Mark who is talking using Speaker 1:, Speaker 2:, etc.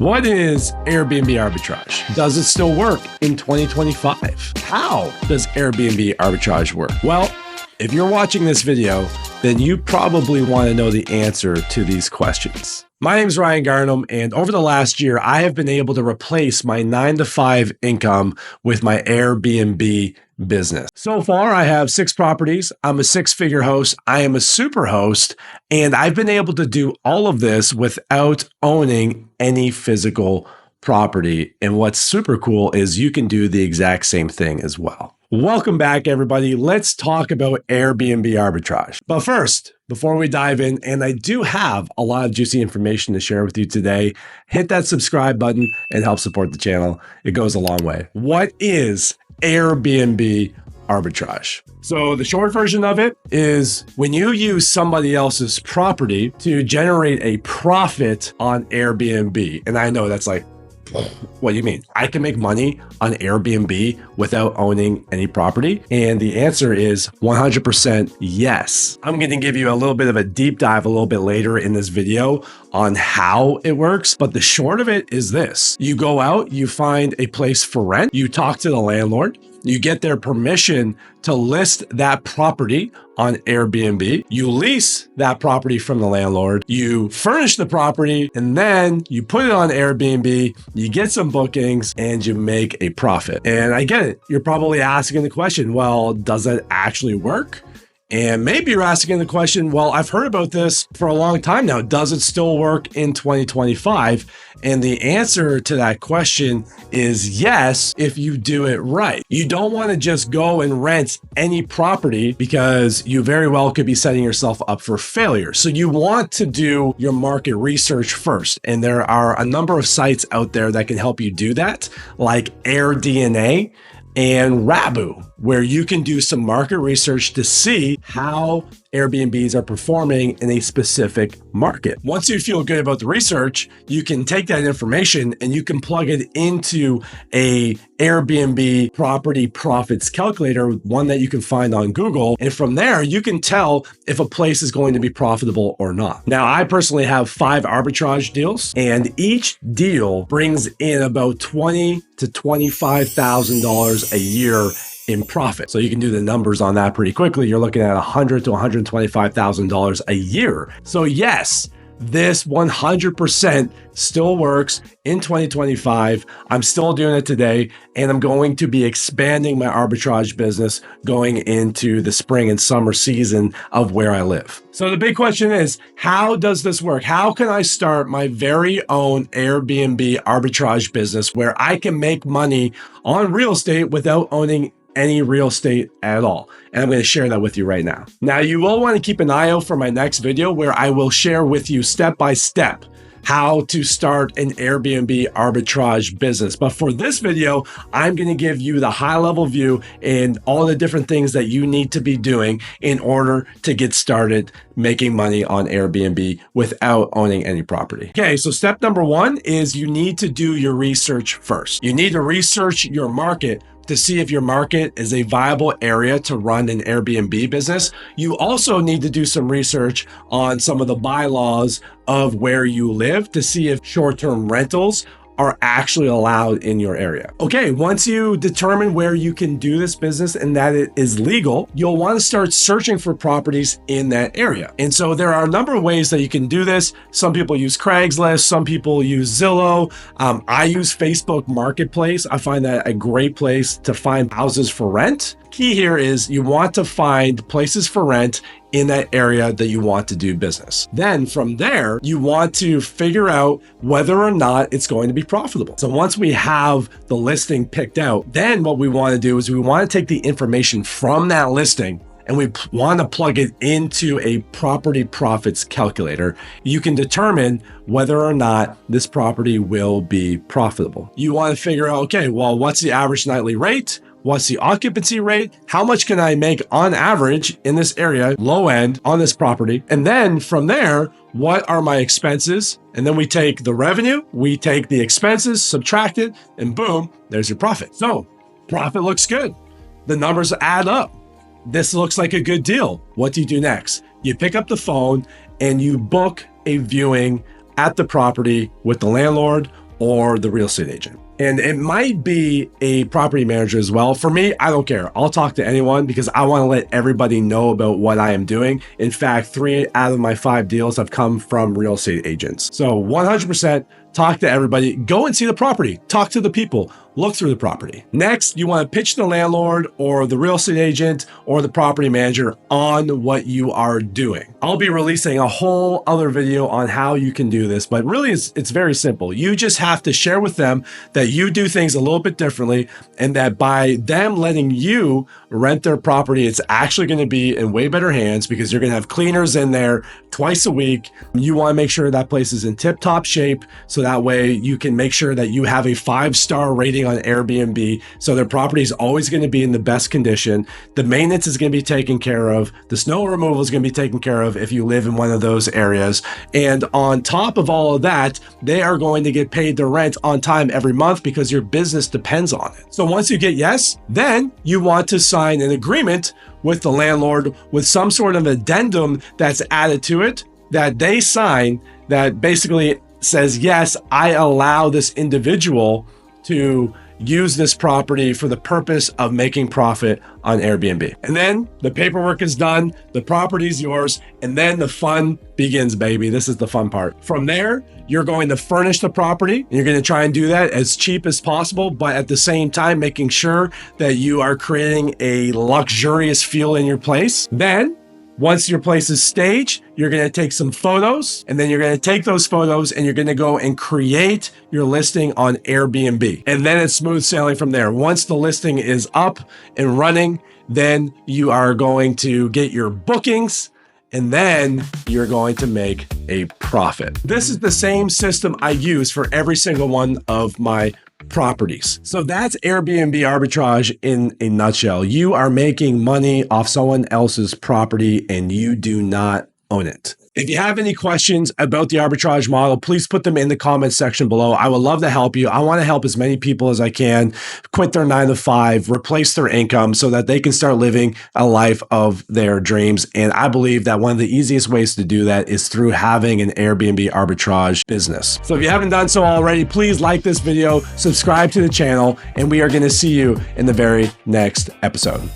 Speaker 1: What is Airbnb arbitrage? Does it still work in 2025? How does Airbnb arbitrage work? Well, if you're watching this video, then you probably want to know the answer to these questions. My name is Ryan Garnham, and over the last year, I have been able to replace my 9-to-5 income with my Airbnb business. So far, I have 6 properties. I'm a 6-figure host. I am a super host, and I've been able to do all of this without owning any physical property. And what's super cool is you can do the exact same thing as well. Welcome back, everybody. Let's talk about Airbnb arbitrage. But first, before we dive in, and I do have a lot of juicy information to share with you today, hit that subscribe button and help support the channel. It goes a long way. What is Airbnb arbitrage? So the short version of it is when you use somebody else's property to generate a profit on Airbnb. And I know that's like, what do you mean? I can make money on Airbnb without owning any property? And the answer is 100% yes. I'm going to give you a little bit of a deep dive a little bit later in this video on how it works. But the short of it is this. You go out, you find a place for rent, you talk to the landlord, you get their permission to list that property on Airbnb. You lease that property from the landlord, you furnish the property, and then you put it on Airbnb, you get some bookings, and you make a profit. And I get it. You're probably asking the question, well, does that actually work? And maybe you're asking the question, well, I've heard about this for a long time now. Does it still work in 2025? And the answer to that question is yes, if you do it right. You don't want to just go and rent any property because you very well could be setting yourself up for failure. So you want to do your market research first. And there are a number of sites out there that can help you do that, like AirDNA and Rabu, where you can do some market research to see how Airbnbs are performing in a specific market. Once you feel good about the research, you can take that information and you can plug it into a Airbnb property profits calculator, one that you can find on Google. And from there, you can tell if a place is going to be profitable or not. Now, I personally have 5 arbitrage deals, and each deal brings in about $20,000 to $25,000 a year in profit. So you can do the numbers on that pretty quickly. You're looking at $100,000 to $125,000 a year. So yes, this 100% still works in 2025. I'm still doing it today, and I'm going to be expanding my arbitrage business going into the spring and summer season of where I live. So the big question is, how does this work? How can I start my very own Airbnb arbitrage business where I can make money on real estate without owning any real estate at all? And I'm going to share that with you right now. Now, you will want to keep an eye out for my next video where I will share with you step by step how to start an Airbnb arbitrage business. But for this video, I'm going to give you the high level view and all the different things that you need to be doing in order to get started making money on Airbnb without owning any property. Okay, so step number 1 is you need to do your research first. You need to research your market to see if your market is a viable area to run an Airbnb business. You also need to do some research on some of the bylaws of where you live to see if short-term rentals are actually allowed in your area. Okay, once you determine where you can do this business and that it is legal, you'll want to start searching for properties in that area. And so there are a number of ways that you can do this. Some people use Craigslist, some people use Zillow. I use Facebook Marketplace. I find that a great place to find houses for rent. Key here is you want to find places for rent in that area that you want to do business. Then from there, you want to figure out whether or not it's going to be profitable. So once we have the listing picked out, then what we want to do is we want to take the information from that listing and we want to plug it into a property profits calculator. You can determine whether or not this property will be profitable. You want to figure out, okay, well, what's the average nightly rate? What's the occupancy rate? How much can I make on average in this area, low end on this property? And then from there, what are my expenses? And then we take the revenue, we take the expenses, subtract it, and boom, there's your profit. So profit looks good. The numbers add up. This looks like a good deal. What do you do next? You pick up the phone and you book a viewing at the property with the landlord or the real estate agent. And it might be a property manager as well. For me, I don't care. I'll talk to anyone because I want to let everybody know about what I am doing. In fact, 3 out of my 5 deals have come from real estate agents. So 100% talk to everybody, go and see the property, talk to the people, look through the property. Next, you want to pitch the landlord or the real estate agent or the property manager on what you are doing. I'll be releasing a whole other video on how you can do this, but really it's very simple. You just have to share with them that you do things a little bit differently and that by them letting you rent their property, it's actually going to be in way better hands because you're going to have cleaners in there twice a week. You want to make sure that place is in tip-top shape so that way you can make sure that you have a 5-star rating on Airbnb. So their property is always going to be in the best condition. The maintenance is going to be taken care of. The snow removal is going to be taken care of if you live in one of those areas. And on top of all of that, they are going to get paid their rent on time every month because your business depends on it. So once you get yes, then you want to sign an agreement with the landlord with some sort of addendum that's added to it that they sign that basically says, yes, I allow this individual to use this property for the purpose of making profit on Airbnb. And then the paperwork is done, the property is yours, and then the fun begins, baby. This is the fun part. From there, you're going to furnish the property. You're going to try and do that as cheap as possible, but at the same time, making sure that you are creating a luxurious feel in your place. Then once your place is staged, you're going to take some photos and then you're going to take those photos and you're going to go and create your listing on Airbnb. And then it's smooth sailing from there. Once the listing is up and running, then you are going to get your bookings and then you're going to make a profit. This is the same system I use for every single one of my properties. So that's Airbnb arbitrage in a nutshell. You are making money off someone else's property and you do not own it. If you have any questions about the arbitrage model, please put them in the comments section below. I would love to help you. I want to help as many people as I can quit their 9-to-5, replace their income so that they can start living a life of their dreams. And I believe that one of the easiest ways to do that is through having an Airbnb arbitrage business. So if you haven't done so already, please like this video, subscribe to the channel, and we are going to see you in the very next episode.